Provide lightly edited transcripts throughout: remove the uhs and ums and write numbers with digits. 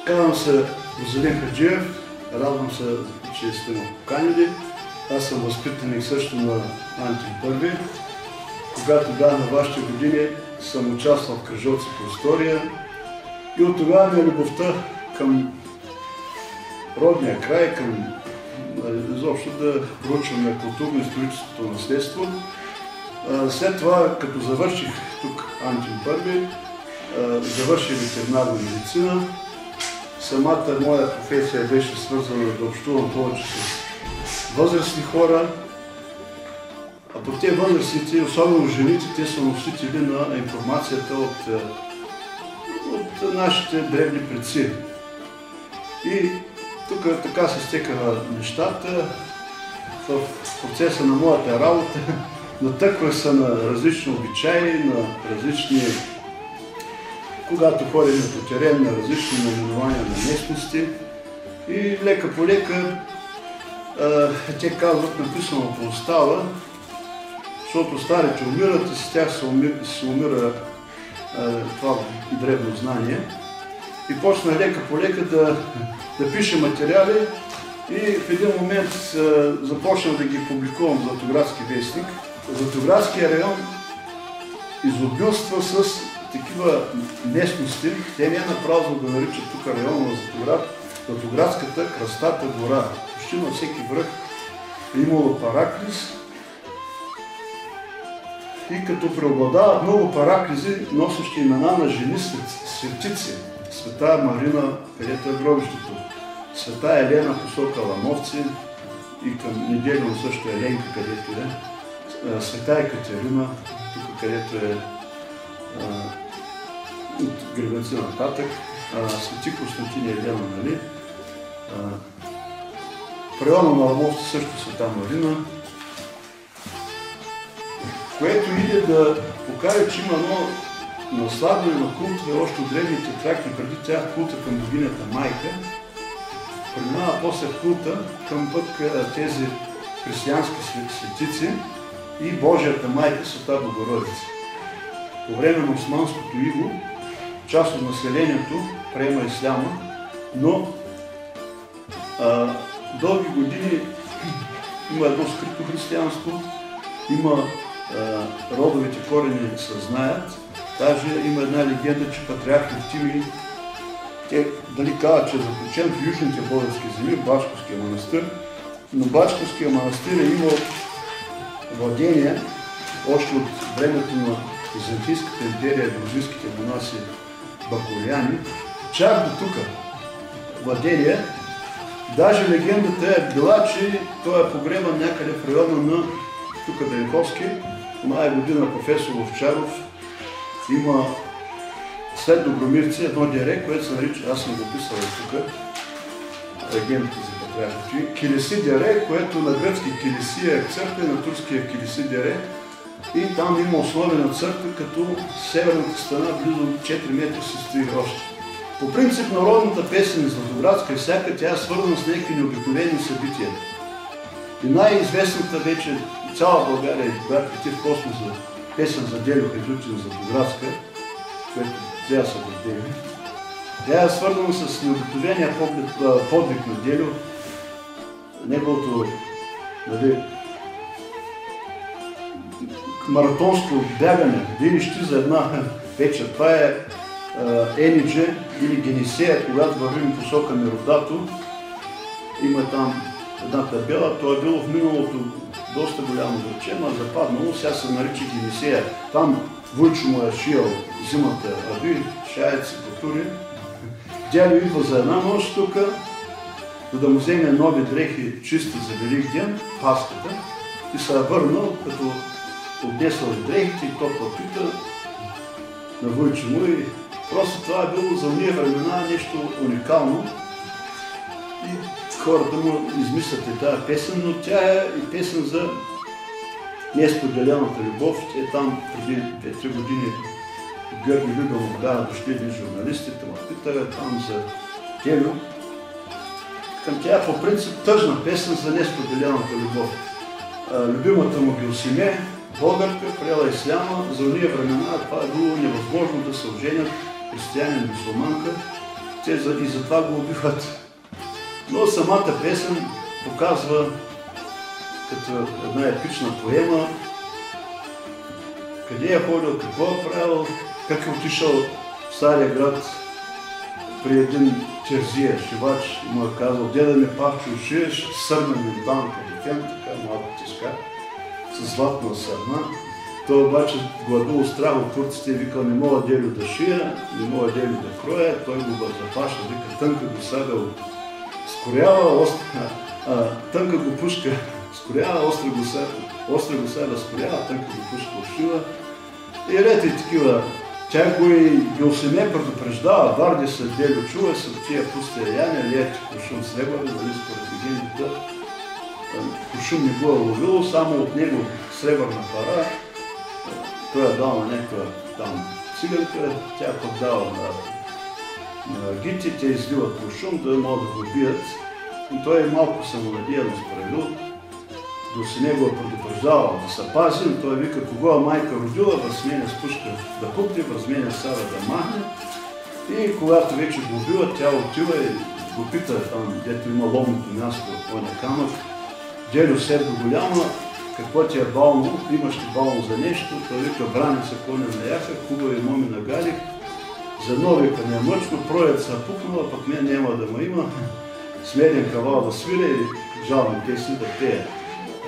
Казвам се Веселин Хаджиев, радвам се, че сте ме поканили. Аз съм възпитаник също на Антим Първи. Когато бях на вашите години, съм участвал в кръжоци по история и от тогава ми е любовта към родния край, към изобщо да проучваме културно-историческото наследство. След това, като завърших тук Антим Първи, завърших ветеринарна медицина. Самата моя професия беше свързана да общувам повече с възрастни хора, а по тези възрастните, особено жените, те са носители на информацията от нашите древни предци. И тук така се стекаха нещата. В процеса на моята работа натъквах се на различни обичаи, на различни, когато ходим по терен, на различни наименования на местности. И лека по лека те казват написано по устава, защото старите умират и с тях се умира това древно знание. И почна лека по лека да пиша материали и в един момент започнах да ги публикувам в Златоградски вестник. Златоградския район изобилства с такива местности. Те не е направо да наричат тук района на Златоград, Златоградската кръстата гора. Почти на всеки връх е имало параклис и като преобладават много параклизи, носещи имена на жени светици. Света Марина, където е гробището, Света Елена, посока Ламовци и към Неделино също Еленка, където е, Света Екатерина, тук където е от Гребенци нататък, Свети Константин и Елена, нали? В района на Ламовци също Света Марина, което иде да покаже, че има едно наслагване на култове още от древните тракти, преди тях култа към богинята Майка, преминава после култа към пък тези християнски светици и Божията Майка Света Богородица. По време на османското иго част от населението приема исляма, но дълги години има едно скрито християнство, има родовите корени се знаят. Даже има една легенда, че патриарх Евтимий, те дали казват, че е заключен в южните български земи, в Бачковския манастир, но Бачковския манастир е имал владение още от времето на Византийската империя, грузинските монаси бакулияни, чак до тук владение. Даже легендата е била, че той е погребан някъде в района на тук Бенковски. Оная година професор Овчаров има след Добромирци едно дере, което се нарича, аз съм го писал тук, легендата за патриарх, Килиси дере, което на гръцки Килиси е църква и на турския Килиси дере. И там има основена църква, като северната стена близо 4 метра се стои още. По принцип народната песен Златоградска и всяка, тя е свързана с някакви необикновени събития. И най-известната вече цяла България, която лети в космоса, песен за Делю Хайдутин Златоградска, което тя са гордели. Тя е свързана с необикновения подвиг на Делю, неговото маратонско бягане, видиш ти за една вечер. Това е Енидже или Генисея, когато вървим посока Меродато. Има там една табела, то е било в миналото доста голямо значение, а западнало, сега се нарича Генисея. Там Войчо му е шиял зимата аби, шаеци, потури. Дядо идва за една нощ тук, за да му вземе нови дрехи чисти за Велик ден, Паската, и се е върнал, като отнесъл дрехите и топла пита на Войчо му и просто това е било за уния времена нещо уникално и хората му измислят и тази песен, но тя е и песен за несподелената любов. Е там преди 2-3 години Георги Любенов бяха дошли един журналистите, ме питаха там за Делю. Към тя е по принцип тъжна песен за несподелената любов. Любимата му Гюлсиме, българка, приела исляма, за уния времена това е било невъзможно да се оженят християнин и мюсюлманка. те и затова го убиват. Но самата песен показва като една епична поема, къде е ходил, какво е правил, как е отишъл в Стария град при един черзия, шивач, и му е казал: деда ми Павчо, шиеш сърмен банка, дефен, така малко тежка, с златна сърна. Той обаче го е бил страх от турците и викал: не мога Делю да шия, не мога Делю да кроя. Той го запашва, вика: тънка го сага скорява, тънка го пушка скорява, остра го сага скорява, тънка го пушка ушива. И ред и такива. Тя го и Гюлсене предупреждава: Варди се Делю чува се в тия пустия яня, лиети куршум с него, нали, според легендите. Куршум не го е ловил, само от него сребърна пара. Той е дал на някаква там циганка, тя пък дала на гити, те изливат куршум, да могат да го бият. И той е малко самонадеяно справил. Гюлсене го е предупреждавал да се пази, но той вика: кого е майка родила, възменя с пушка да пукне, възменя Сара да махне. И когато вече го убива, тя отива и го пита там, дето има лобното място, оня камък: Делю, седо голяма, какво ти е болно, имаш ли болно за нещо? Той вика: брани се коня на яха, хубави моми нагалих, за новика не е мъчко, проят се пукнала, пък мен няма да ма има, смеден кавал да свиря и жални песни да пея.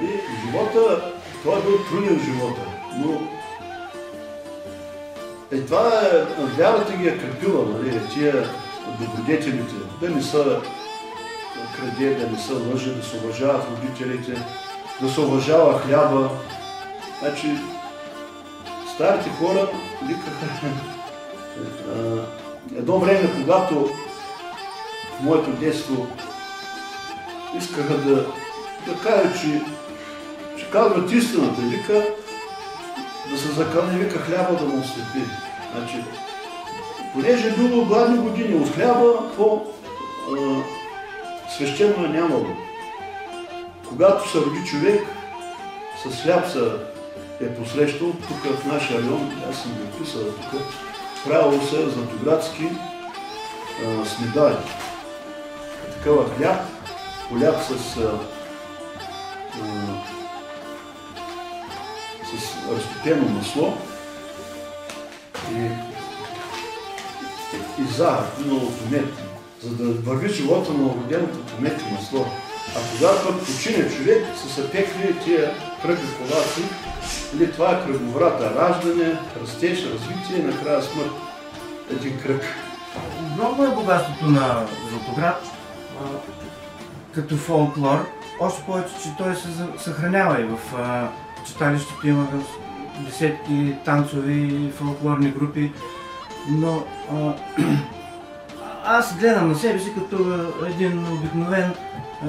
И живота, това е бил труден живота, но това вярата ги е крепила, нали, тия добродетелите, да не са краде, да не са лъжи, да се уважават родителите, да се уважава хляба. Значи, старите хора викаха едно време, когато в моето детство искаха да кажат, че казват истината, вика, да се закълне, вика, хляба да му ослепи. Значи, понеже е било гладни години, от хляба по свещено е нямало. Когато се роди човек, с хляб се е посрещал, тук в нашия район, аз съм го описал тук, правило се златоградски снедай. Такава хляб, поляк с разтопено масло и захар, миналото мед, за да върви живота на роденото по мед и масло. А когато пък почине човек, са се пекли тия кръги колаци, или това е кръговрата: раждане, растеж, развитие и накрая смърт. Един кръг. Много е богатството на Златоград като фолклор, още повече, че той се съхранява и в читалището има десетки танцови и фолклорни групи, но аз гледам на себе си като един обикновен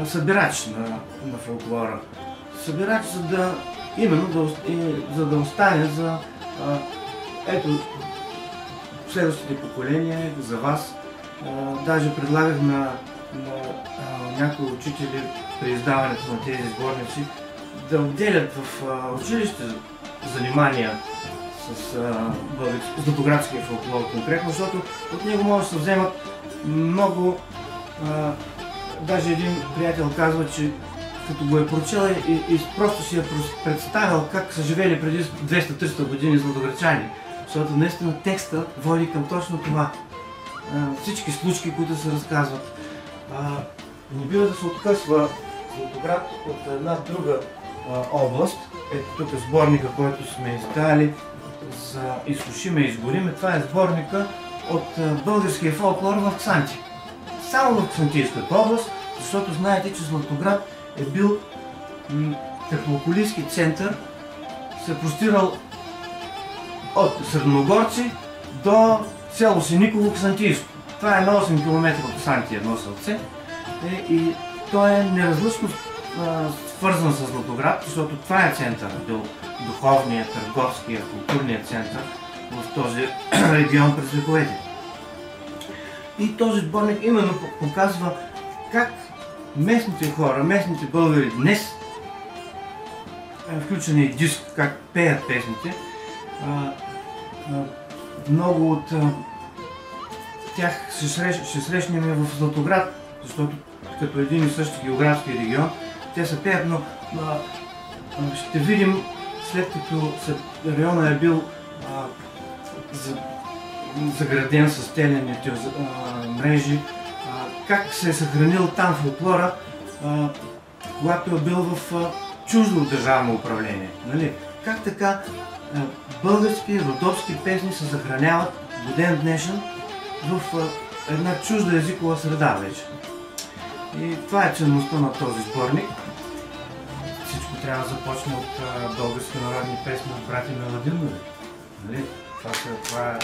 събирач на фолклора. Събирач, за да остане за ето следващите поколения, за вас. Даже предлагах на някои учители при издаването на тези сборници да отделят в училище занимания с златоградския фолклор конкретно, защото от него може да се вземат много. Даже един приятел казва, че като го е прочел и просто си е представил как са живели преди 200-300 години златоградчани, защото наистина текста води към точно това. Всички случки, които се разказват. Не бива да се откъсва Златоград от една друга област. Ето тук е сборника, който сме издали за "Изсушиме и изгориме". Това е сборника от българския фолклор в Ксанти. Само в Ксантийската област, защото знаете, че Златоград е бил теплоколийски център, се простирал от Средногорци до село Синиково, Ксантийско. Това е на 8 км от Ксанти, едно селце. И той е неразлъчно свързан с Златоград, защото това е център, бил духовният, търговския, културният център в този регион през вековете. И този сборник именно показва как местните хора, местните българи днес, включен и диск, как пеят песните, много от тях ще срещнем в Златоград, защото като един и същи географски регион, те са пеят, но ще видим, след като района е бил заграден с телените мрежи, как се е съхранил там фолклора, когато е бил в чуждо държавно управление. Нали? Как така български, родопски песни се съхраняват до ден днешен в една чужда езикова среда вече. И това е ценността на този сборник. Всичко трябва да започне от български народни песни от братя Меладинови. Нали? Това е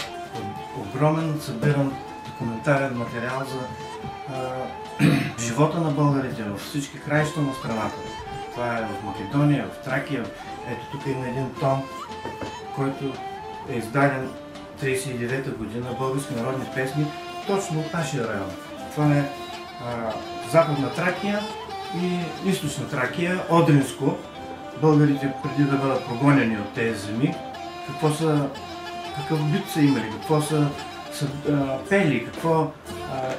огромен събиран документален материал за живота на българите във всички краища на страната. Това е в Македония, в Тракия. Ето тук има един том, който е издаден 1939 година, български народни песни, точно от нашия район. Това е Западна Тракия и Източна Тракия, Одринско. Българите преди да бъдат прогонени от тези земи, какъв бит са имали, какво са пели,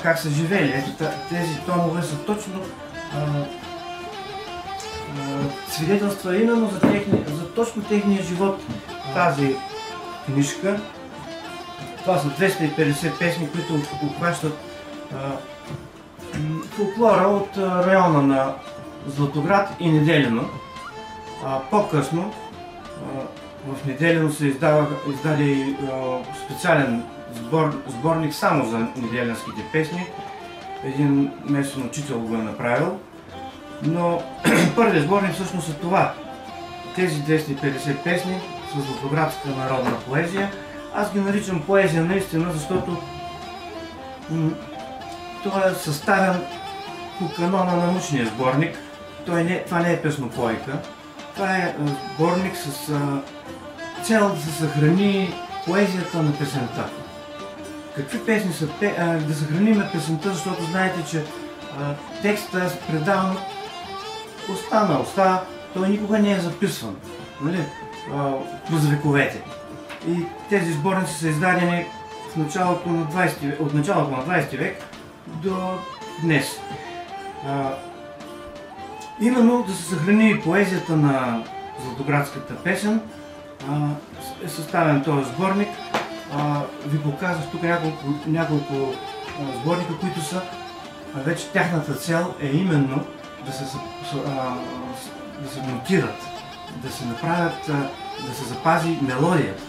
как са живели. Ето тези томове са точно свидетелства именно за точно техния живот. Тази книжка, това са 250 песни, които обхващат фолклора от района на Златоград и Неделино. По-късно в Неделино се издаде и специален сборник само за неделинските песни. Един местен учител го е направил. Но първият сборник всъщност е това. Тези 250 песни с златоградска народна поезия. Аз ги наричам поезия наистина, защото той е съставен по канона на научния сборник. Това не е песнопойка. Това е сборник с цел да се съхрани поезията на песента. Какви песни са? Да съхраним песента, защото знаете, че текстът е предаван уста, той никога не е записван, нали? През вековете. И тези сборници са издадени от началото на 20 век до днес. Именно да се съхрани поезията на златоградската песен е съставен този сборник. Ви показах тук няколко сборника, които са вече тяхната цел е именно да се нотират, да се направят, да се запази мелодията.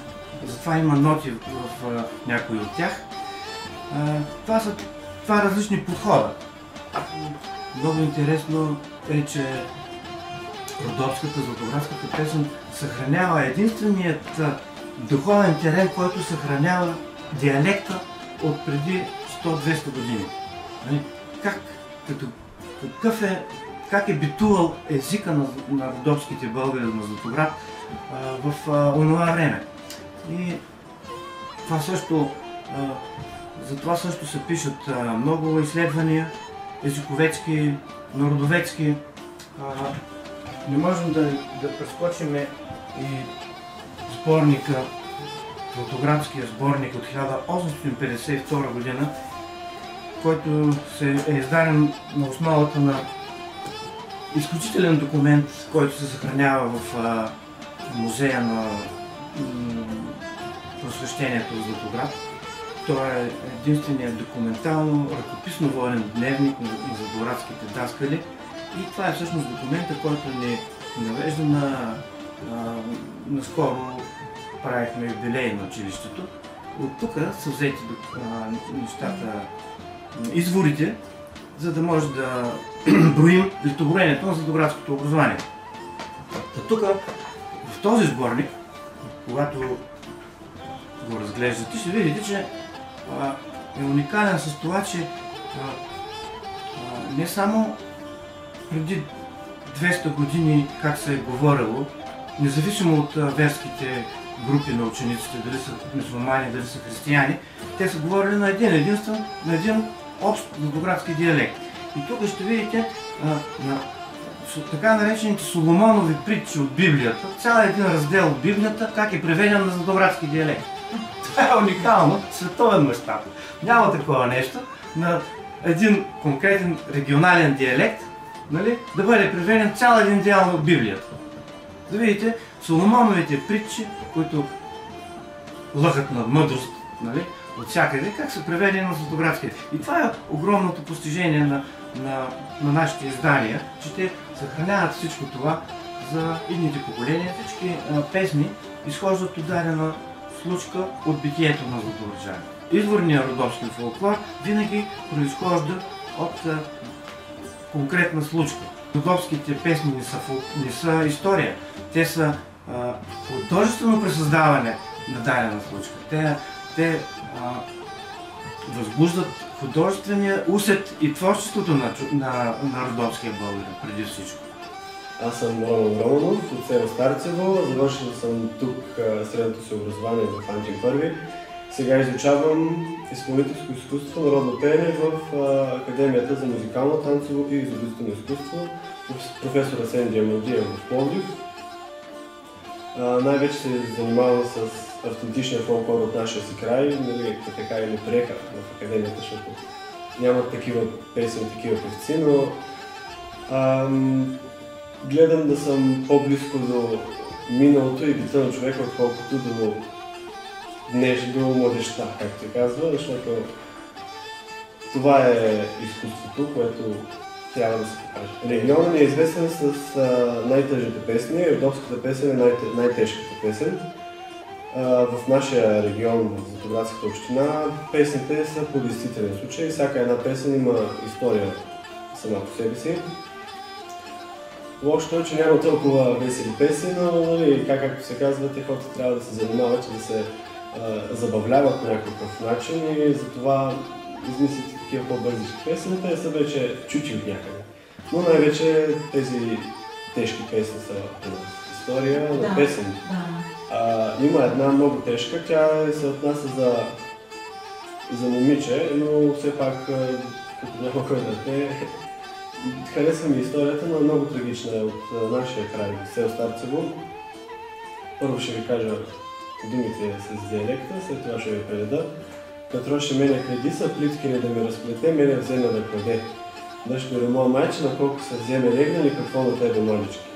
Затова има ноти в някои от тях. Това са различни подхода. Много интересно е, че родопската, златоградската песен съхранява единственият духовен терен, който съхранява диалекта от преди 100-200 години. Как е битувал езика на родопските българи на Златоград в онова време. И за това също се пишат много изследвания, езиковецки, народовецки. Не можем да прескочим и сборника, златоградския сборник от 1852 година, който е издаден на основата на изключителен документ, който се съхранява в музея на просвещението в Златоград. Той е единственият документално ръкописно военен дневник на златоградските даскали. И това е всъщност документа, който ни навежда наскоро правихме юбилей на училището. От тук са взети нещата, изворите, за да може да броим литоброенето на златоградското образование. Тук, в този сборник, когато го разглеждате, ще видите, че е уникален с това, че не само преди 200 години как се е говорило, независимо от верските групи на учениците, дали са мюсюлмани, дали са християни, те са говорили на един общ златоградски диалект. И тук ще видите така наречените Соломонови притчи от Библията, цял един раздел от Библията, как е преведен на златоградски диалект. Това е уникално в световен мащаб. Няма такова нещо на един конкретен регионален диалект, нали, да бъде преведен цял един дял от Библията. Да видите Соломоновите притчи, които лъхат на мъдрост, нали, от всякъде, как са преведени на Златоградския. И това е огромното постижение на нашите издания, че те съхраняват всичко това за идните поколения. Всички песни изхождат от дадена случка от битието на златограджани. Изворният родопски фолклор винаги произхожда от конкретна случка. Родопските песни не са история, те са художествено пресъздаване на дадена случка. Те възбуждат художествения усет и творчеството на родопския българин преди всичко. Аз съм Роман Романов от село Старцево. Завършил съм тук средното си образование в Анчин първи. Сега изучавам изпълнителско изкуство, народно пеене в Академията за музикално, танцово и изобразително изкуство в професор Асен Джамалджиев в Пловдив. Най-вече се занимавам с автентичния фолклор от нашия си край, нали, така и не приеха в Академията, защото нямат такива песни, такива певци, но гледам да съм по-близко до миналото и бита на човека, отколкото до до младежта, както се казва, защото това е изкуството, което трябва да се покаже. Регионът ни е известен с най-тъжните песни. Родопската песен е най-тежката песен. В нашия регион, в Златоградската община, песните са по действителен случай. Всяка една песен има история сама по себе си. Лошото е, че няма толкова весели песни, но както се казва, те хората трябва да се занимават и да се забавляват по някакъв начин и затова измислите такива по-бързички песни. Те са вече чути от някъде. Но най-вече тези тежки песни са история на песен. Има една много тежка, тя се отнася за момиче, но все пак, като няма кой да те, харесва ми историята, но много трагична е от нашия край, село Старцево. Първо ще ви кажа думите с диалекта, след това ще ви преведа. Катроше мене кредиса, плитки не да ми разплете, мене вземе да краде. Дъщеря моя майчина, колко се вземе легнали, какво на тебе младички.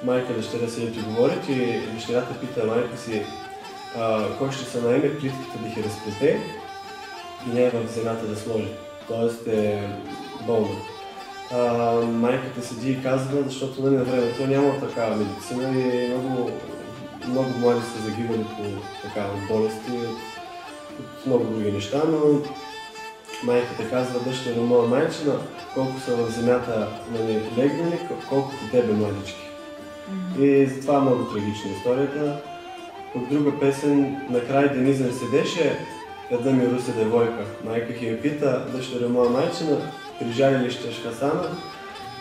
Майка дъщеря си ти говорят и дъщерята пита майка си кой ще се наеме плитките да ги разплете и не е в земята да сложи. Тоест е болна. Майката седи и казва, защото на времето няма такава медицина и много млади са загивали по такава болести от много други неща, но майката казва, дъщеря моя майчина, колко са в земята легнали, колкото тебе младички. И затова е много трагична историята. От друга песен, накрай Денизън седеше, една ми русе девойка. Майка ги я пита, дъщеря моя майчина, прижали ли ще Хасана?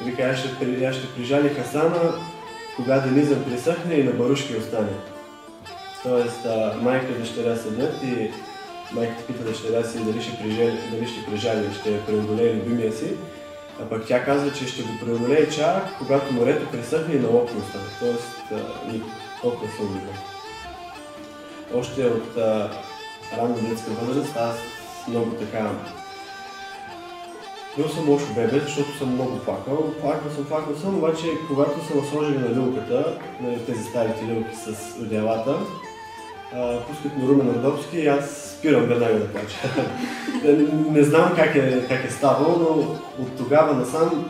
Вика, аз ще прижали Хасана, кога Денизън присъхне и на барушки остане. Тоест, майка и дъщеря седят и майката пита дъщеря си дали ще прижали, ще преодолее любимия си, а пък тя казва, че ще го преодолее чак, когато морето пресъхне и на лодка остане. Тоест, толкова се влюбва. Още от ранна детска възраст, аз много така... Бил съм лошо бебе, защото съм много плакал. Плакал съм, обаче когато съм сложили на люлката, тези старите люлки с одеялата, пускат ми Румен Родопски и аз спирам веднага да плача. Не знам как е ставало, но от тогава насам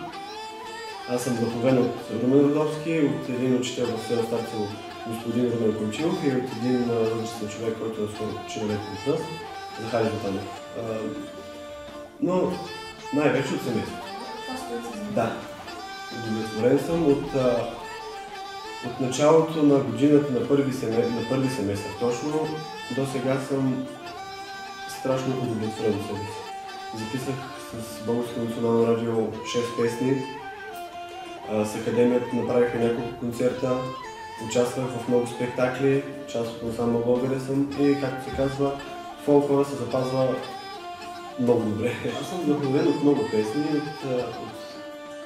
аз съм вдъхновен от Румен Родопски, от един учител в село Старцево, господин Румен Кончилов и от един възрастен човек, който е скоро човек от нас, Захари Ботанов. Но най-вече от семейството. Да. Удовлетворен съм от началото на годината на първи семестър. Точно до сега съм страшно удовлетворен от себе си. Записах с Българско национално радио 6 песни. С Академията направиха няколко концерта. Участвах в много спектакли, част от ансамбъл България съм и, както се казва, фолклора се запазва много добре. Аз съм вдъхновен от много песни и от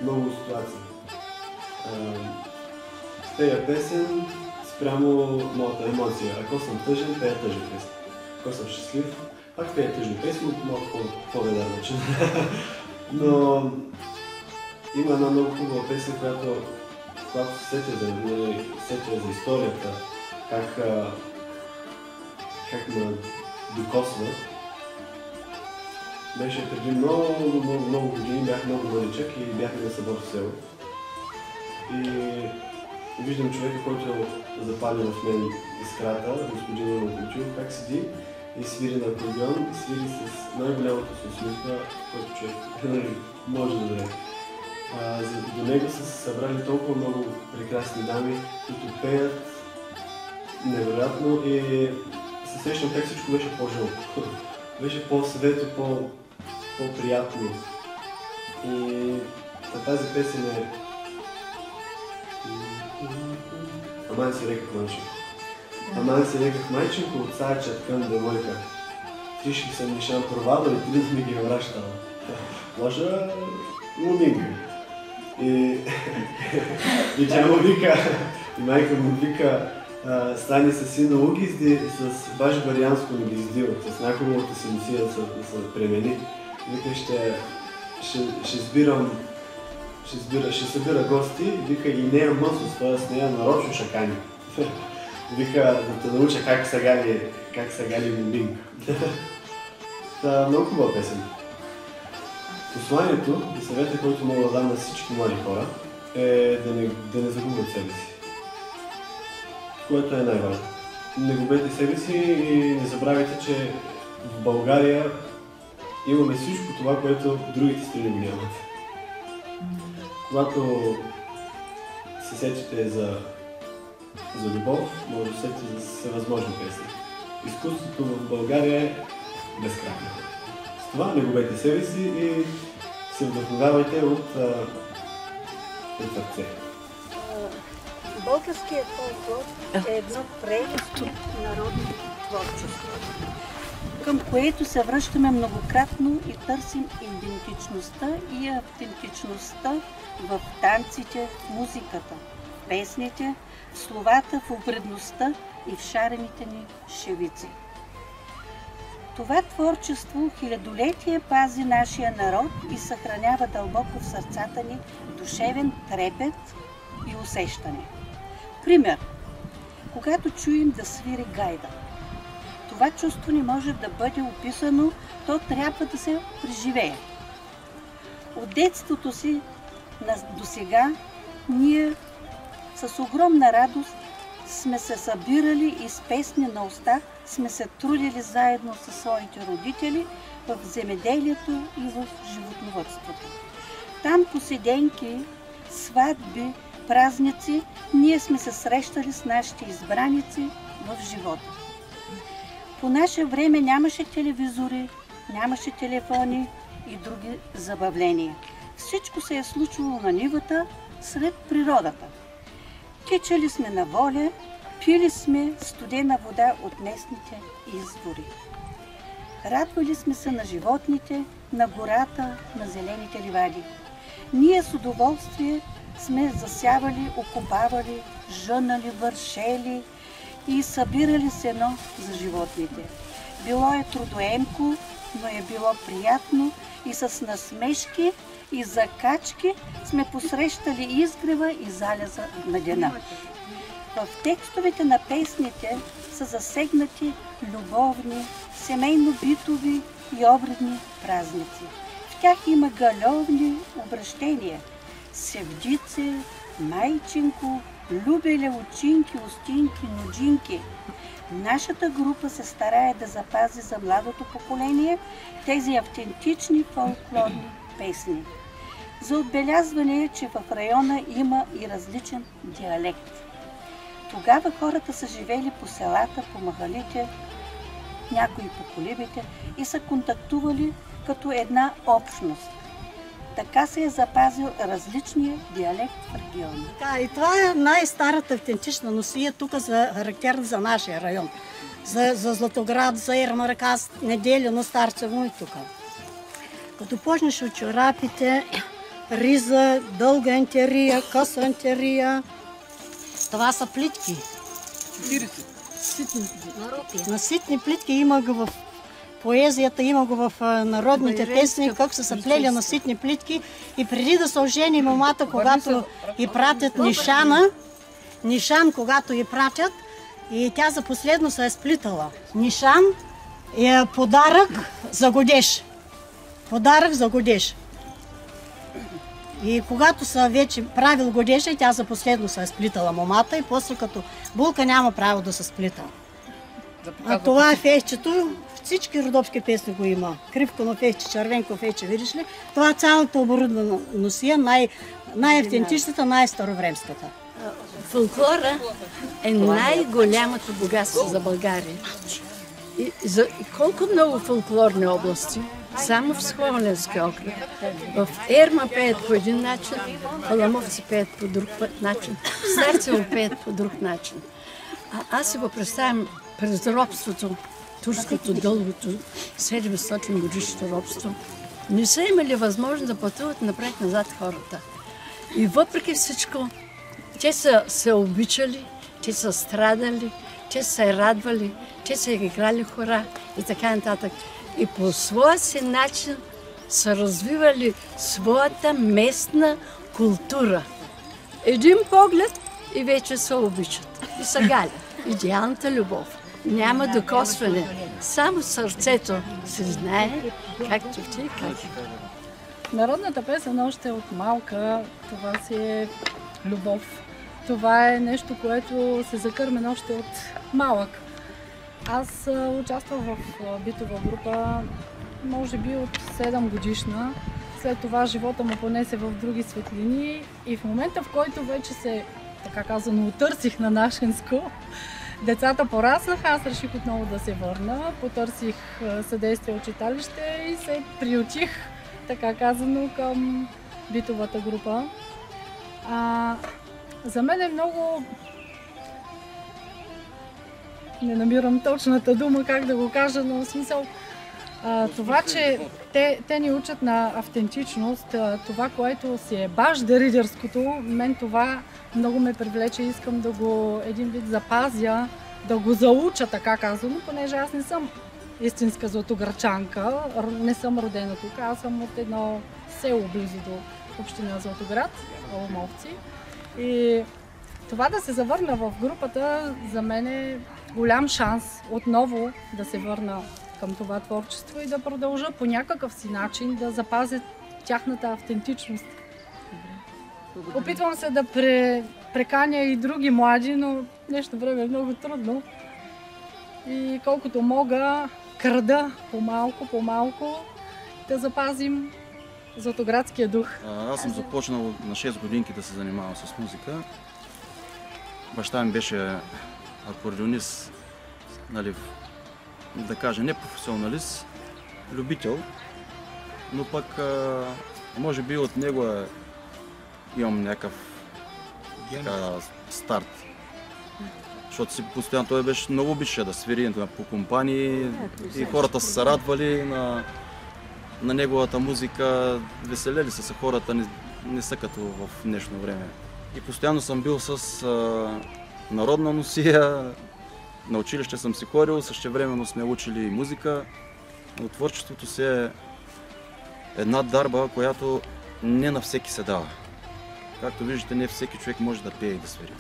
много ситуации. С тея песен спрямо моята емоция. Ако съм тъжен, тея тъжен песен. Ако съм щастлив, пак пея тъжни песни, малко по-ведар начин. Но има една много хубава песен, когато се сетя за историята, как ме докосва. Беше преди много години, бях много младичък и бяхме на събор в село. И виждам човека, който запали в мен искрата, господин Мокучев, как седи и свири на акордеон и свири с най-голямата си усмивка, който човек може да даде. До него са се събрали толкова много прекрасни дами, които пеят невероятно и се сещам как всичко беше по-жълто. Беше по-светло, по-приятно. И тази песен е Аман си реках майчинко. Аман си реках майчинко от царчат към девойка. Тришки съм нишан провадал и трид ми ги вращала. Лоша лунинга. И тя му вика, и майка му вика, стани със сина Угизди, с баш Барианско ми ги издил, с няколкото си мисия да се премени. Вика, ще събира гости, вика и нея мъсост, т.е. нея нарочно шакани. Вика да те науча как са гали муминг. Много хубава песен. Посланието и съвета, който мога да дам на всички млади хора, е да не загубят себе си. Което е най-важно. Не губете себе си и не забравяйте, че в България имаме всичко това, което другите страни го нямат. Когато се сетите за любов, може да се сетите за всевъзможни песни. Изкуството в България е безкрайно. С това не губете себе си и се вдъхновявайте от сърце. Българският фолклор е едно прелестно народно творчество, към което се връщаме многократно и търсим идентичността и автентичността в танците, в музиката, в песните, в словата, в обредността и в шарените ни шевици. Това творчество хилядолетие пази нашия народ и съхранява дълбоко в сърцата ни душевен трепет и усещане. Пример. Когато чуем да свири гайда. Това чувство не може да бъде описано, то трябва да се преживее. От детството си до сега ние с огромна радост сме се събирали и с песни на уста сме се трудили заедно със своите родители в земеделието и в животновъдството. Там по седенки, сватби, празници, ние сме се срещали с нашите избраници в живота. По наше време нямаше телевизори, нямаше телефони и други забавления. Всичко се е случвало на нивата, сред природата. Тичали сме на воля, пили сме студена вода от местните извори. Радвали сме се на животните, на гората, на зелените ливади. Ние с удоволствие сме засявали, окопавали, жънали, вършели и събирали сено за животните. Било е трудоемко, но е било приятно и с насмешки и закачки сме посрещали изгрева и залеза на дена. В текстовете на песните са засегнати любовни, семейно-битови и обредни празници. В тях има галевни обращения – Севдице, майчинко, любеле, учинки, устинки, нуджинки. Нашата група се старае да запази за младото поколение тези автентични фолклорни песни. За отбелязване е, че в района има и различен диалект. Тогава хората са живели по селата, по махалите, някои по колибите и са контактували като една общност. Така се е запазил различния диалект в региона. И това е най-старата автентична носия тук характерна за нашия район. За Златоград, за Ермаркас, Неделино, Старцево и тук. Като почнеш от чорапите, риза, дълга ентерия, къса ентерия, това са плитки. 40. На ситни плитки има го в поезията, има го в народните песни, как са се плели на ситни плитки. И преди да се ожени момата, когато и пратят нишан, когато и пратят, и тя за последно се е сплитала. Нишан е подарък за годеж. Подарък за годеж. И когато са вече правил годеша, тя за последно се е сплитала момата и после като булка няма право да се сплита. А това е фейчето, всички родопски песни го има. Кривко фейче, червенко фейче, видиш ли? Това е цялата оборудвана носия, най-автентичната, най-старовремската. Фолклора е най-голямото богатство за България. И колко много фолклорни области, само в Смолянски окръг. В Ерма пеят по един начин, Аламовци пеят по друг начин, Старцево пеят по друг начин. Аз си го представям през робството, турското дългото 700 годишно робство. Не са имали възможност да пътуват напред-назад хората. И въпреки всичко, те са се обичали, те са страдали, те са се радвали, те са играли хора и така нататък. И по своя си начин са развивали своята местна култура. Един поглед и вече се обичат. И са галя. Идеалната любов. Няма докосване. Само сърцето се знае, както ти кажеш. Народната песен още от малка, това си е любов. Това е нещо, което се закърмен още от малък. Аз участвах в битова група, може би от 7 годишна. След това живота му понесе в други светлини и в момента, в който вече се, така казано, отърсих на нашинско, децата пораснаха, аз реших отново да се върна, потърсих съдействие от читалище и се приютих, така казано, към битовата група. За мен е много... Не намирам точната дума, как да го кажа, но в смисъл това, че те ни учат на автентичност, това, което си е баш даридерското, мен това много ме привлече и искам да го един вид запазя, да го зауча, така казано, понеже аз не съм истинска златоградчанка, не съм родена тук, аз съм от едно село близо до община Златоград, Аламовци. И това да се завърна в групата за мен е голям шанс отново да се върна към това творчество и да продължа по някакъв си начин да запазя тяхната автентичност. Опитвам се да преканя и други млади, но днешно време е много трудно. И колкото мога, крада по-малко, да запазим златоградския дух. Аз съм започнал на 6 годинки да се занимавам с музика. Баща ми беше акордеонист, нали, да кажа, не професионалист, любител, но пък може би от него имам някакъв старт. Защото си постоянно той беше много обича да свири по компании и хората са се радвали на неговата музика, веселели са хората, не са като в днешно време. И постоянно съм бил с народна носия, на училище съм си ходил, същевременно сме учили и музика, но творчеството си е една дарба, която не на всеки се дава. Както виждате, не всеки човек може да пее и да свири.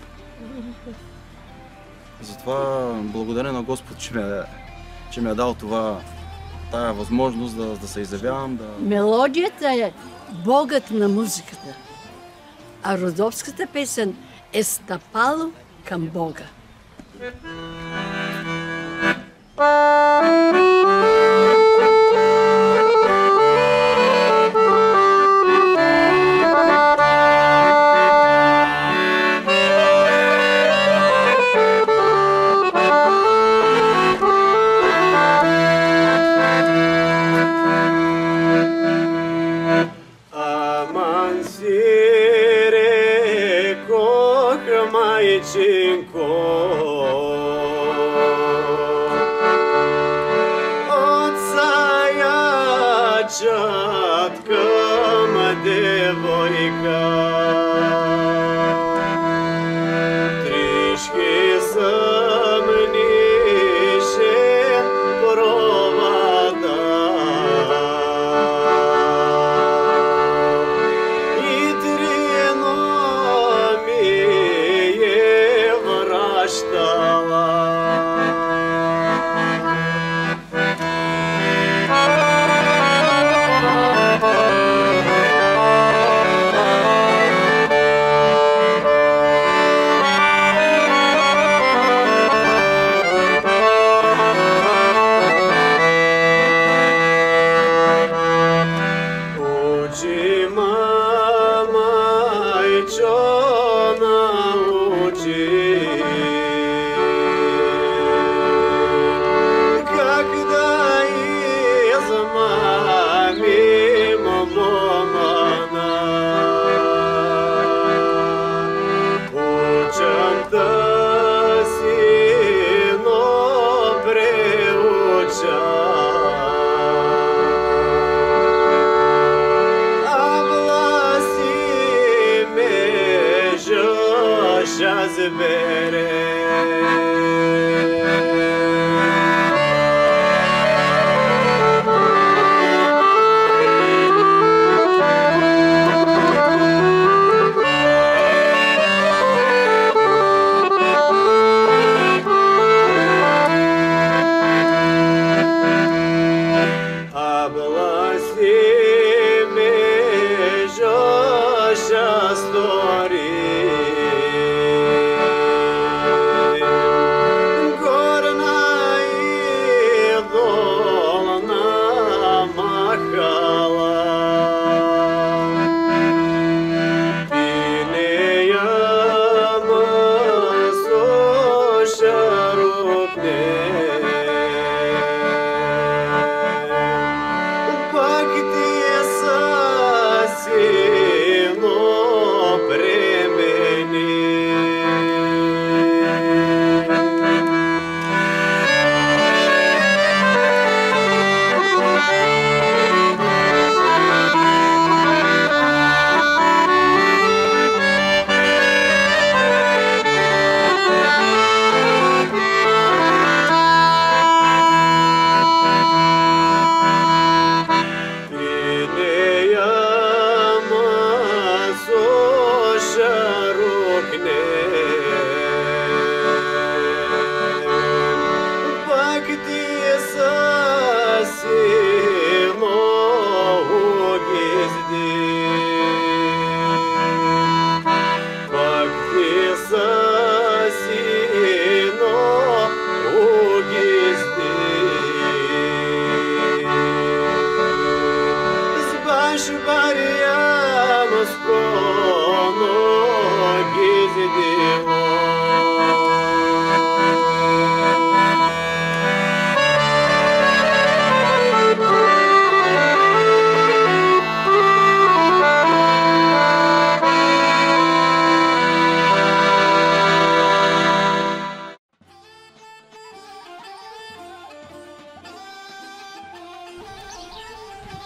Затова благодаря на Господ, че ми е дал тая възможност да се изявявам. Мелодията е богът на музиката, а родопската песен е стъпало към Бога. Трішки сумні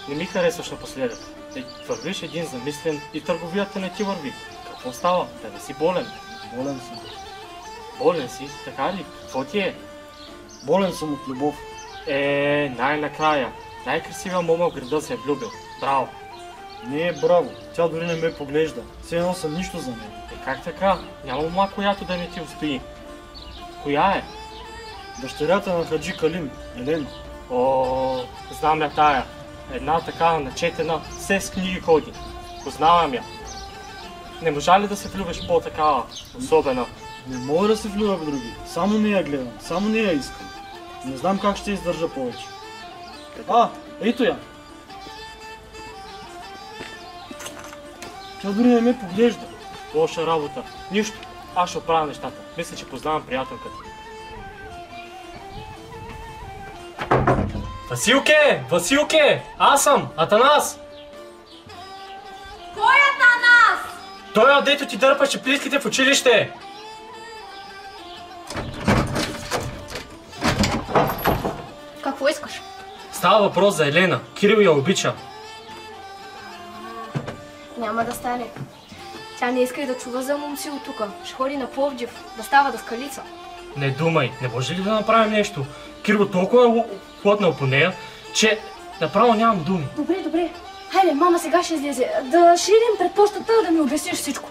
Не ми харесваш напоследък. Вървиш един замислен и търговията не ти върви. Какво става? Да не си болен? Болен съм. Болен си? Така ли? Какво ти е? Болен съм от любов. Най-накрая. Най-красивия мома в града се е влюбил. Браво! Не е браво. Тя дори не ме поглежда. Все едно съм нищо за мен. Как така? Няма мома, която да не ти устои. Коя е? Дъщерята на Хаджи Калим, Елена. О, знам я тая. Една такава начетена, все с книги ходи. Познавам я. Не можа ли да се влюбиш по-такава, особена? Не мога да се влюбя в други. Само не я гледам, само не я искам. Не знам как ще издържа повече. Ето я! Тя дори не ме поглежда. Лоша работа. Нищо. Аз ще оправя нещата. Мисля, че познавам приятелката. Василке! Василке! Аз съм! Атанас! Кой е Атанас? Той, дето ти дърпаше плитките в училище! Какво искаш? Става въпрос за Елена. Кирил я обича. Няма да стане. Тя не иска и да чува за момци от тука. Ще ходи на Пловдив, да става даскалица. Не думай, не може ли да направим нещо? Кирил толкова е плътнал по нея, че направо нямам думи. Добре, добре. Хайде, мама сега ще излезе. Да ще идем пред почтата да ми обясниш всичко.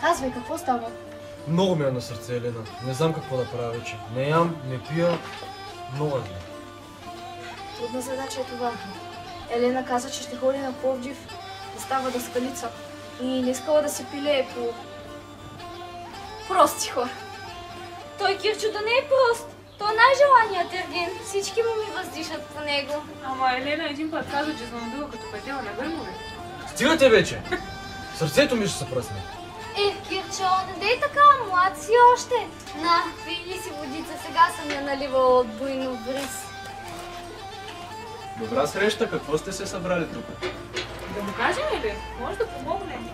Казвай, какво става? Много ми е на сърце, Елена. Не знам какво да правя вече. Не ям, не пия. Много е зле. Трудна задача е това. Елена каза, че ще ходи на Пловдив да става даскалица. И не искала да се пилее по прости хора. Той Кирчо да не е прост. Той е най-желаният ерген. Всички му ми въздишат по него. Ама Елена един път каза, че занадува като петела на гърмове. Стигате вече! Сърцето ми ще се пръсне. Кирчо, не дей така, млад си още. На, пили си водица, сега съм я наливала от буйно бриз. Добра среща, какво сте се събрали тук? Да му кажем ли? Може да помогнем.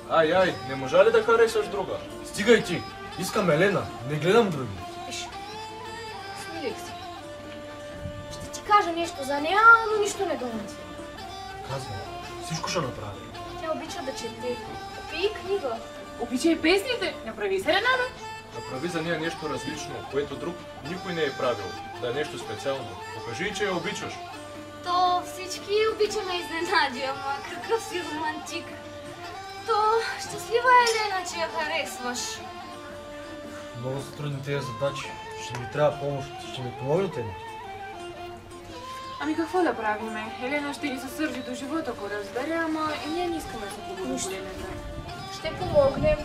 Ай, не можа ли да харесаш друга? Стигай ти! Искам Елена, не гледам други. Смилих се. Ще ти кажа нещо за нея, но нищо не думам. Казвай, всичко ще направя. Тя обича да чете. Пий книга. Обичай песните. Направи серенада. Направи за нея нещо различно, което друг никой не е правил. Да е нещо специално. Покажи, че я обичаш. То всички обичаме изненади, ама какъв си романтик. То щастлива Елена, че я харесваш. Много са трудни тези задачи. Ще ми трябва помощ. Ще ми помогнете ли? Ами какво да правиме? Елена ще ни се сърди до живота, ако разбере, ама и ние не искаме да се побудим. Ще помогнем,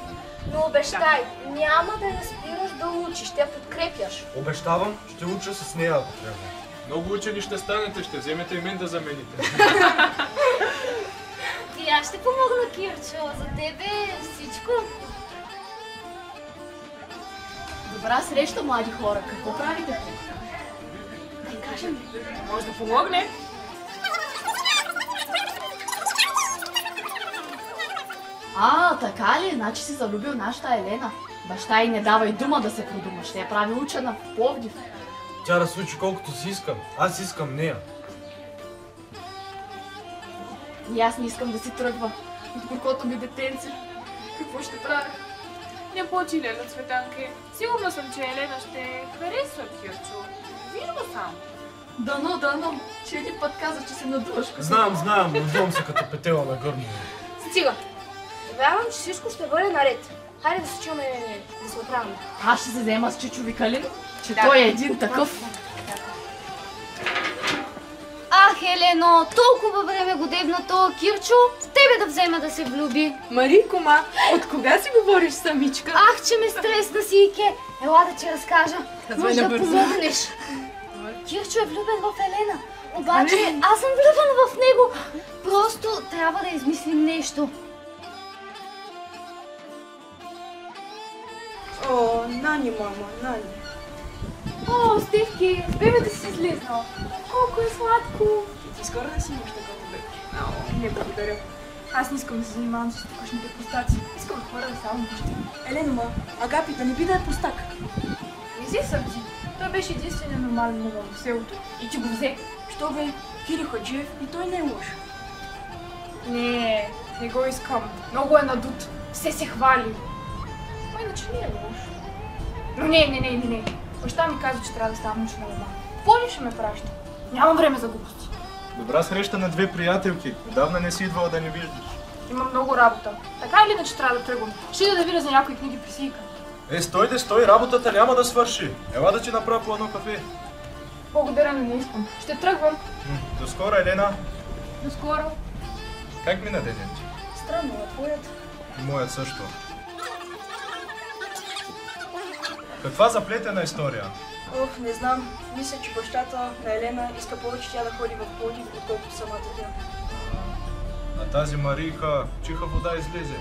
но обещай, няма да я спираш да учиш, ще я подкрепяш. Обещавам, ще уча с нея, ако трябва. Много учени ще станете, ще вземете и мен да замените. И аз ще помогна, Кирчо. За тебе всичко. Добра среща, млади хора. Какво правите тук? Да кажем. Може да помогне. Така ли? Значи си залюбил нашата Елена. Баща й не дава и дума да се продума. Ще я прави учена в Пловдив. Тя да се учи колкото си искам. Аз искам нея. И аз не искам да си тръгва от горкото ми детенце. Какво ще правя? Не плачи, Лена Цветанке. Сигурна съм, че Елена ще харесва Кирчо. Виж го сам. Дано. Че един път каза, че се надуваш. Знам. Надувам се като петела на гърмове. Стига. Вярвам, че всичко ще бъде наред. Хайде да се чуме да се оправим. Аз ще се взема с Чичо Калин, че той е един такъв. Ах, Елено, толкова време го дебна то Кирчо, в тебе да взема да се влюби. Марико, от кога си говориш самичка? Ах, че ме стресна, Сийке. Ела да ти разкажа. Може да помогнеш. Кирчо е влюбен в Елена. Обаче аз съм влюбен в него. Просто трябва да измислим нещо. О, Нани, мама, Нани. О, Стивки, с бебето си излезнал. Колко е сладко. Ти скоро да си имаш такова бебе. Не благодаря. Аз не искам да се занимавам с тукашните простаци. Искам хора да ставам бащи. Елено, Агапи, да не би да е простак. Не си сърди. Той беше единствения нормален мъгъл в селото и ти го взе. Що бе, Кири Хаджиев и той не е лош. Не го искам. Много е надут. Все се хвали. А иначе не е лош. Но не. Баща ми каза, че трябва да ставам научна дома. Поли ще ме праща. Нямам време за глупости. Добра среща на две приятелки. Отдавна не си идвала да не виждаш. Имам много работа. Така или иначе трябва да тръгвам. Ще ида да видя за някои книги при Сийка. Стой, работата няма да свърши. Ела да ти направя по едно кафе. Благодаря, но не искам. Ще тръгвам. До скоро, Елена. До скоро. Как мина денят ти? Странно, а твоят? И моят също. Каква заплетена история? Не знам. Мисля, че бащата на Елена иска повече тя да ходи в Пловдив, отколкото самата тя. А тази Марийка чиха вода излезе.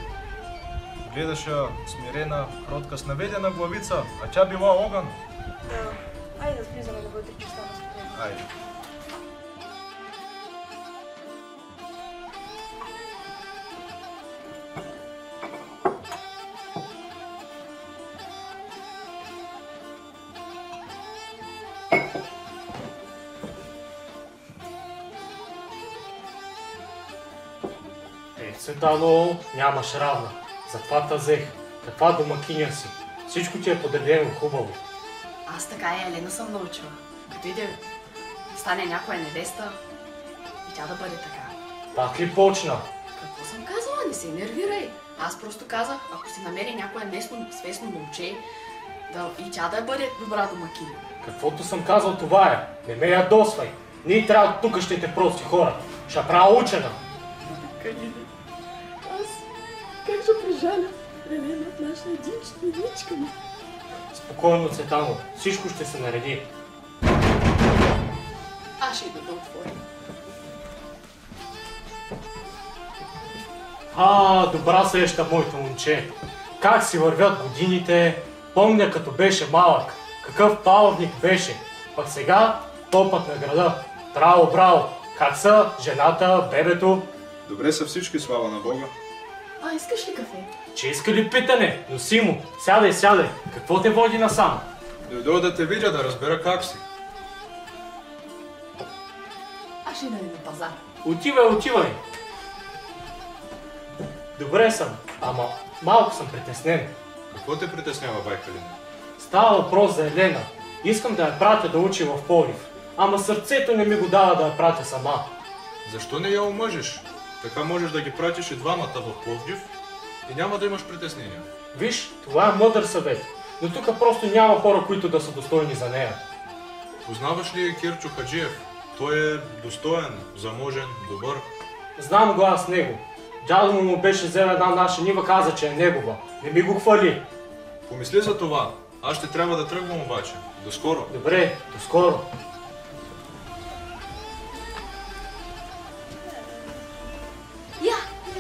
Гледаше смирена, кротка, с наведена главица, а тя била огън. Да, айде да влизаме навътре, че стана спокойно. Айде. Цветано, нямаш равна. Затова те взех. Каква домакиня си. Всичко ти е подредено хубаво. Аз така и Елена съм научила. Като иде стане някоя невеста и тя да бъде така. Пак ли почна? Какво съм казала? Не се нервирай. Аз просто казах, ако си намери някое местно свестно момче, и тя да бъде добра домакиня. Каквото съм казал, това е. Не ме ядосвай. Ние трябва тук ще те прости хора. Ще правя учена. Аз как ще прежаля Елена, нашата единичка ми. Спокойно, Цветано. Всичко ще се нареди. Аз ще ида да отворя. Добра среща, моето момче. Как си вървят годините. Помня като беше малък. Какъв палавник беше. Пък сега топът на града. Браво. Как са жената, бебето? Добре са всички, слава на Бога. Искаш ли кафе? Че иска ли питане? Носи му. Сядай. Какво те води насам? Дойдох да те видя, да разбера как си. Аз ще ида на пазар. Отивай. Добре съм, ама малко съм притеснен. Какво те притеснява, байкалина? Става въпрос за Елена. Искам да я пратя да учи в Пловдив. Ама сърцето не ми го дава да я пратя сама. Защо не я омъжиш? Така можеш да ги пратиш и двамата в Пловдив и няма да имаш притеснения. Виж, това е мъдър съвет. Но тук просто няма хора, които да са достойни за нея. Познаваш ли Кирчо Хаджиев? Той е достоен, заможен, добър. Знам го аз него. Дядо му беше взел една наша нива, каза, че е негова. Не ми го хвали. Помисли за това. Аз ще трябва да тръгвам обаче. До скоро. Добре, до скоро.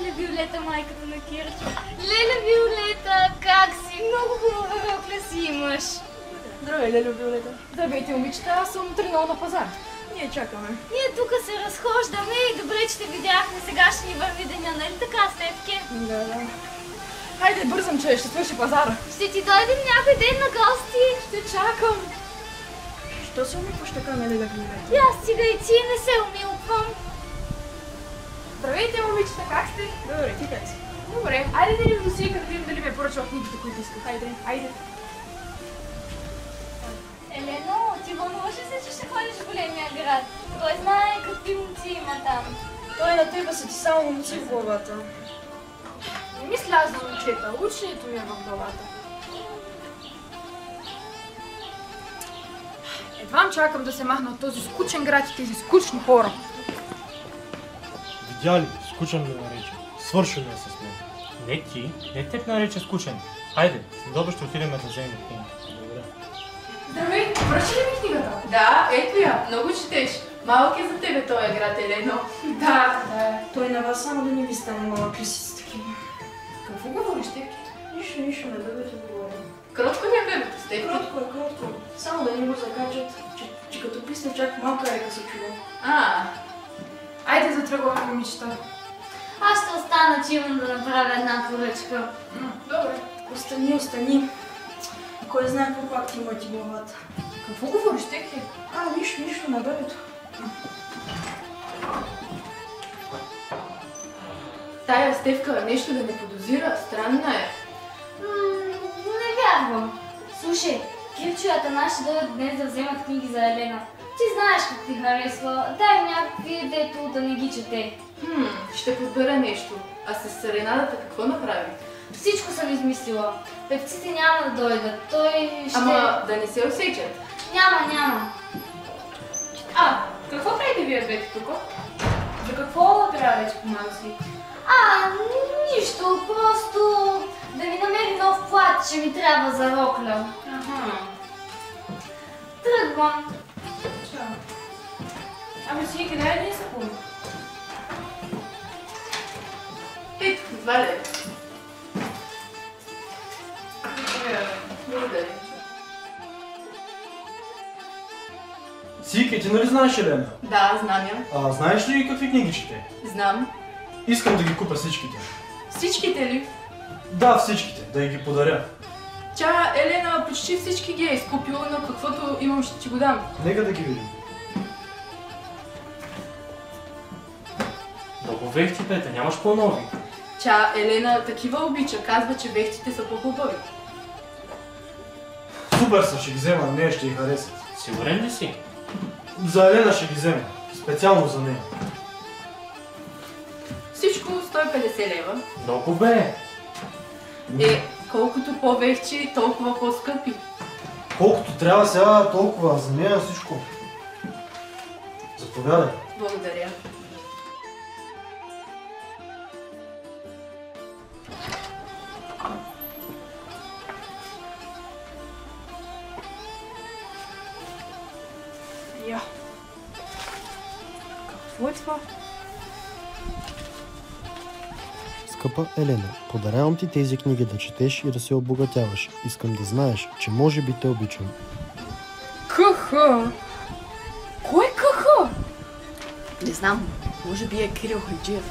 Леля Виолета, майката на Кирчо. Леля Виолета, как си? Много хубава рокля си имаш. Здравей, Леля Виолета. Здравейте, момичета, аз съм тръгнала на пазар. Ние чакаме. Ние тук се разхождаме и добре, че те видяхме. Сега ще ни върви деня, нали така, Степке? Да. Хайде, бързам, че ще свърши пазара. Ще ти дойдем някой ден на гости. Ще чакам. Що се умипваш така, Леля Виолета? И аз стига и ти не се умилквам. Здравейте, момичета, как сте? Добре, ти как си? Добре, айде да ни досика да видим дали ме поръчва книгите, които исках. Айде. Елено, ти вълнуваш ли се, че ще ходиш в големия град? Той знае какви момци има там. Той на тебе са ти само момци в главата. Не мисля аз за момчета, ученето ми е в главата. Едвам чакам да се махна от този скучен град и тези скучни хора. Видя ли? Скучен ме нарече. Свършено е с мен. Не ти, не теб нарече скучен. Хайде, следобед ще отидем да вземем книга. Благодаря. Здравей, връщи ли ми книгата? Да, ето я. Много четеш. Малък е за тебе този град, Елено. Да. Той на вас само да не ви стане малък ли си с такива. Какво говориш, Степки? Нищо, на бебето говоря. Кротко ли е бебето, Степки? Кротко. Само да не го закачат, че като писне чак малка река се чува. Айде затръгваме, момичета. Аз ще остана стана, че имам да направя една поръчка. Добре. Остани. Кой знае какво пак ти мъти главата. Какво говориш, Теки? Нищо, на бебето. Тая Стевка нещо да не подозира, странна е. Не вярвам. Слушай, Кирчо и Атанас ще дойдат днес да вземат книги за Елена. Ти знаеш как ти харесва. Дай някакви, дето да не ги чете. Ще подбера нещо. А с серенадата какво направи? Всичко съм измислила. Певците няма да дойдат. Той ще... Ама да не се усечат. Няма. Какво правите вие двете тук? За какво трябва да помага си? Нищо. Просто да ми намери нов плат, ще ми трябва за рокля. Тръгвам. Ами си, къде е не са помня? Ето, 2 лева. Благодаря. Сийке, ти нали знаеш Елена? Да, знам я. Знаеш ли какви книги чете? Знам. Искам да ги купя всичките. Всичките ли? Да, всичките, да ги подаря. Тя, Елена, почти всички ги е изкупила, но каквото имам ще ти го дам. Нека да ги видим. Много вехти, Петя, нямаш по-нови. Тя, Елена, такива обича, казва, че вехтите са по-хубави. Супер са, ще ги взема, нея ще ги харесат. Сигурен ли си? За Елена ще ги взема, специално за нея. Всичко 150 лева. Много бе! Колкото по-вехчи, толкова по-скъпи. Колкото трябва сега, толкова, за нея всичко. Заповядай. Благодаря. Какво е това? Скъпа Елена, подарявам ти тези книги да четеш и да се обогатяваш. Искам да знаеш, че може би те обичам. Каха! Кой е Каха? Не знам, може би е Кирил Хайджиев.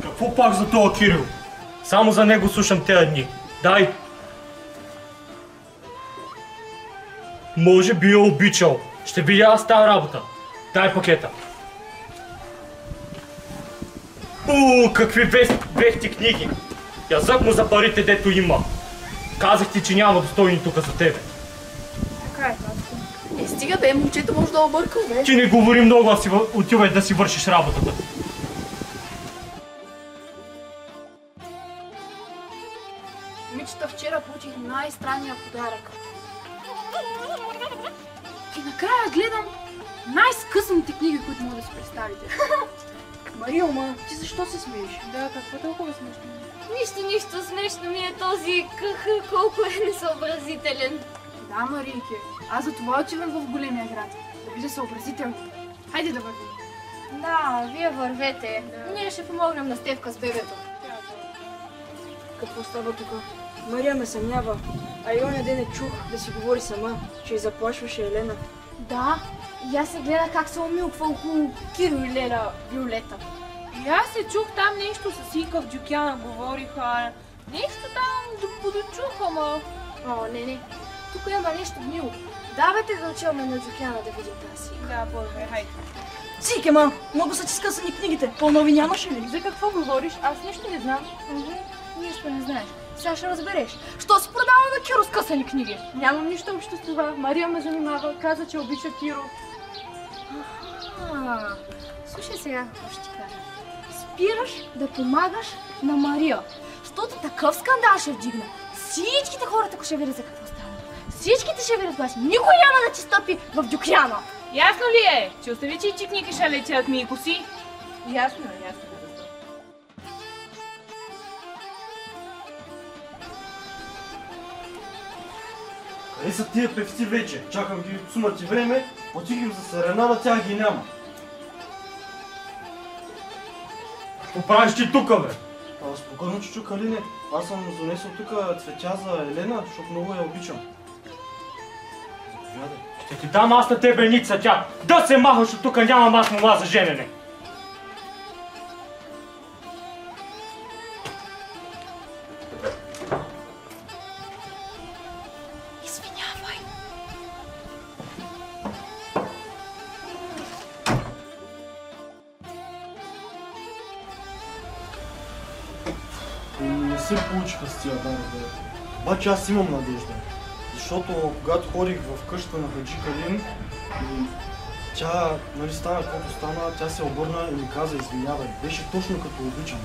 Какво пак за това, Кирил? Само за него слушам тези дни. Дай! Може би е обичал. Ще видя аз тази работа. Дай пакета. Какви вехти книги! Язък му за парите, дето има. Казах ти, че няма достойни тук за тебе. Така е, татко. Стига бе, момчето може да обърка, бе. Ти не говори много, а отивай да си вършиш работата. Момичета, вчера получих най-странния подарък. И накрая гледам най-скъсаните книги, които може да си представите. Марио, ти защо се смееш? Да, какво толкова смешно? Нищо смешно ми е този колко е несъобразителен. Да, Марийке, аз за това отивам в големия град. Да видя съобразително. Хайде да вървим. Да, вие вървете. Да. Ние ще помогнем на Стевка с бебето. Какво става тук? Мария ме съмнява. А и оня ден чух да си говори сама, че й заплашваше Елена. Да, и аз се гледах как се умилква около Киро и Лена Виолета. И аз се чух там нещо с Ика в Дюкяна говориха. Нещо там подочух, ама... Не. Тук има нещо гнило. Давайте да отиваме на Дюкяна да видим тази. Да, боже, хайде. Сийке, много са ти скъсани книгите. По-нови нямаше ли? За какво говориш? Аз нищо не знам. Нищо не знаеш. Сега ще разбереш. Що си продава на Киро скъсани книги? Нямам нищо общо с това. Мария ме занимава, каза, че обича Киро. Слушай сега, какво ще ти кажа. Спираш да помагаш на Мария. Защото такъв скандал ще вдигна. Всичките хората, ако ще видят за какво става. Всичките ще ви разбраш. Никой няма да ти стъпи в Дюкяна. Ясно ли е, че остави, че книги ще летят ми и коси? Ясно. Къде са тия певци вече? Чакам ги сумати време, отихим за серенада, тях ги няма. Какво правиш ти тука, бе? Спокойно, чичо Калине. Аз съм донесъл тук цветя за Елена, защото много я обичам. Заповядай. Ще ти дам аз на тебе ни цветя. Да се махаш от тука, нямам аз мола за женене. И не се получиха с тия дарове. Обаче аз имам надежда. Защото когато ходих в къщата на Хаджи Калин и тя, нали, стана каквото стана, тя се обърна и ми каза извинявай. Беше точно като обичам.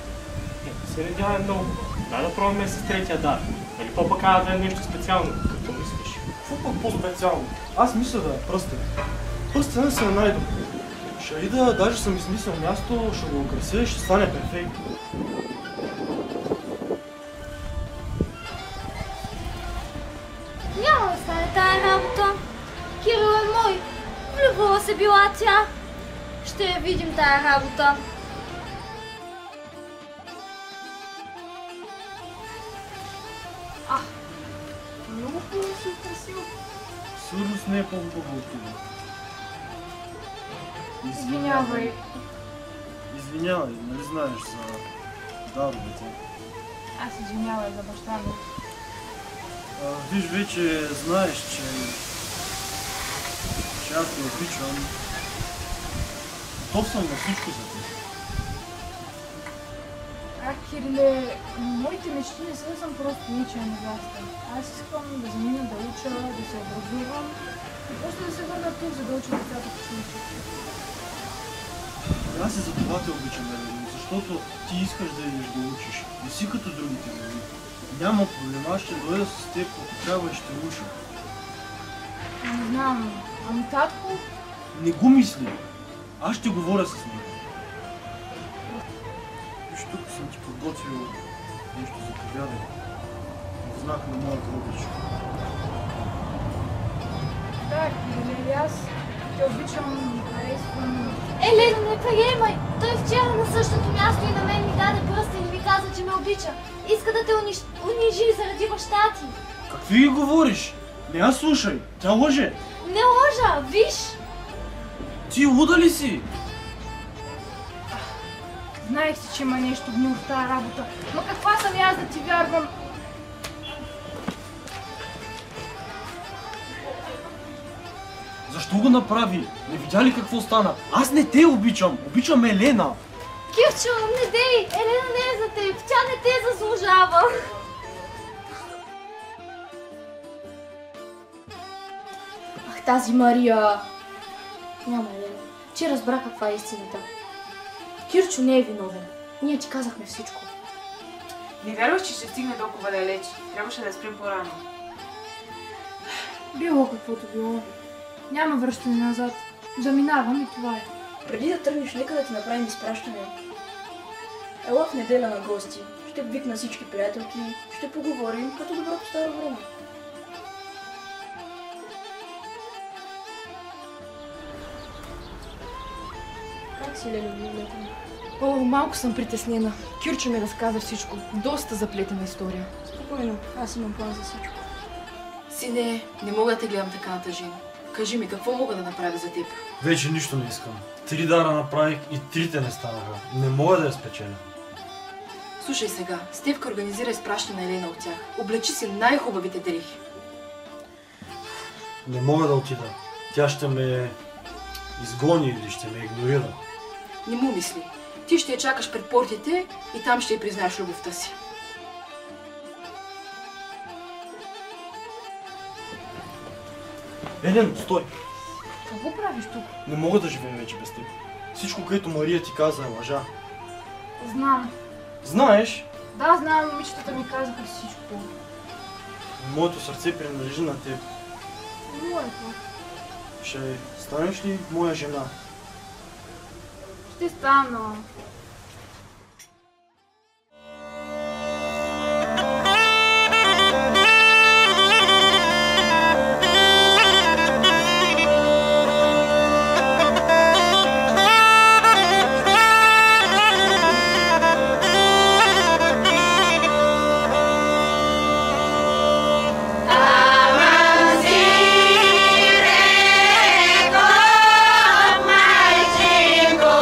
Се надяваме много. Дай да пробваме с третия дар. Нали папа каза да е нещо специално, като мислиш? Какво пък по-специално? Аз мисля да е пръстен. Пръстен се е най-добър. Шарида, даже съм измислил място, ще го украся и ще стане перфектно. Няма да стане тая работа. Кирил е мой. Влюбила се била тя. Ще я видим тая работа. Много хубаво си украсил. Сигурност не е по-хубаво от това. Извинявай. Извинявай, нали знаеш за даровете? Аз извинявай за баща ми. Виж, вече знаеш, че аз те обичам. Готов съм на всичко за теб. Кириле, моите мечти не са да съм просто ничия невеста. Аз искам да замина да уча, да се образувам и после да се върна тук, за да уча децата в училище. Аз и за това те обичам, Елено, защото ти искаш да идеш да учиш. Не си като другите мои. Няма проблем, аз ще дойда с теб, ако трябва и ще уча. Не знам, ами татко? Не го мисли. Аз ще говоря с него. Виж, тук съм ти подготвил нещо за повядане. В знак на моята обич. Да, Кириле, аз те обичам, харесвам. Елена, не приемай! Той вчера на същото място и на мен ми даде пръстен и ми каза, че ме обича. Иска да те унижи заради баща ти. Какви ги говориш? Не я слушай, тя лъже. Не лъжа, виж! Ти луда ли си? Знаех си, че има нещо гнило в тази работа. Но каква съм аз да ти вярвам? Защо го направи? Не видя ли какво стана? Аз не те обичам, обичам Елена. Кирчо, не дей! Елена не е за теб, тя не те заслужава. Ах, тази Мария... Няма, Елена. Че разбра каква е истината. Кирчо не е виновен. Ние ти казахме всичко. Не вярваш, че ще стигне толкова далеч. Трябваше да спрем по-рано. Било каквото било. Няма връщане назад. Заминавам и това е. Преди да тръгнеш, нека да ти направим изпращане. Ела в неделя на гости. Ще викна всички приятелки, ще поговорим като доброто старо време. Как си, Леле, любимата ми? О, малко съм притеснена. Кирчо ми разказа всичко. Доста заплетена история. Спокойно, аз имам план за всичко. Сине, не мога да те гледам така на тъжина. Кажи ми, какво мога да направя за теб? Вече нищо не искам. 3 дара направих и 3 не станаха. Не мога да я спечеля. Слушай сега, Стевка организира изпращане на Елена от тях. Облечи си най-хубавите дрехи. Не мога да отида. Тя ще ме изгони или ще ме игнорира. Не му мисли. Ти ще я чакаш пред портите и там ще й признаеш любовта си. Елен, стой! Какво правиш тук? Не мога да живея вече без теб. Всичко, което Мария ти каза е лъжа. Знам. Знаеш, Да, знам, момичетата ми казаха всичко. моето сърце принадлежи на теб. Моето. Ще станеш ли моя жена? Ще стана. Майчинко,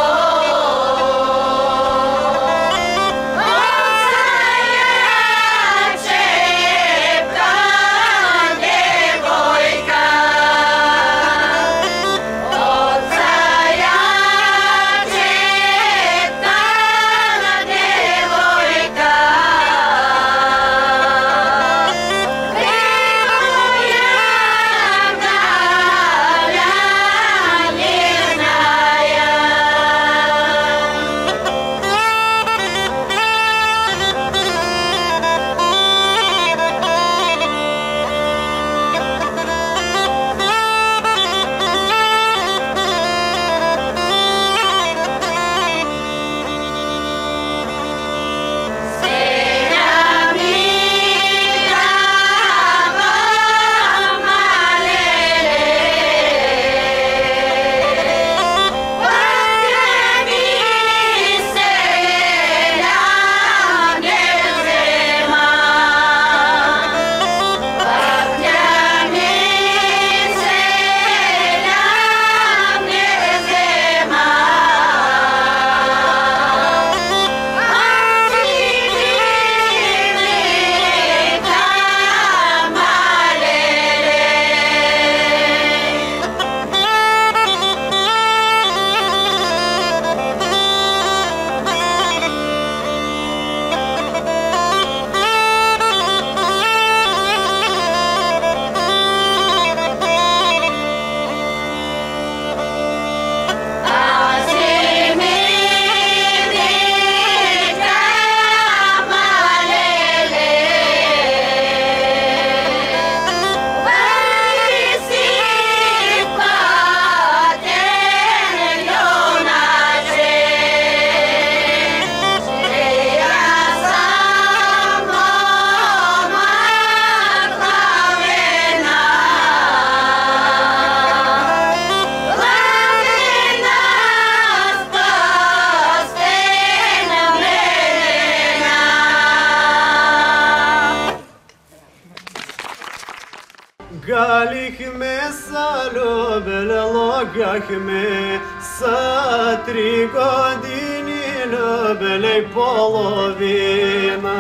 Галихме са любили, логахме са 3 години, любили половина.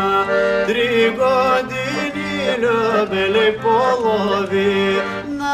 3 години любили половина.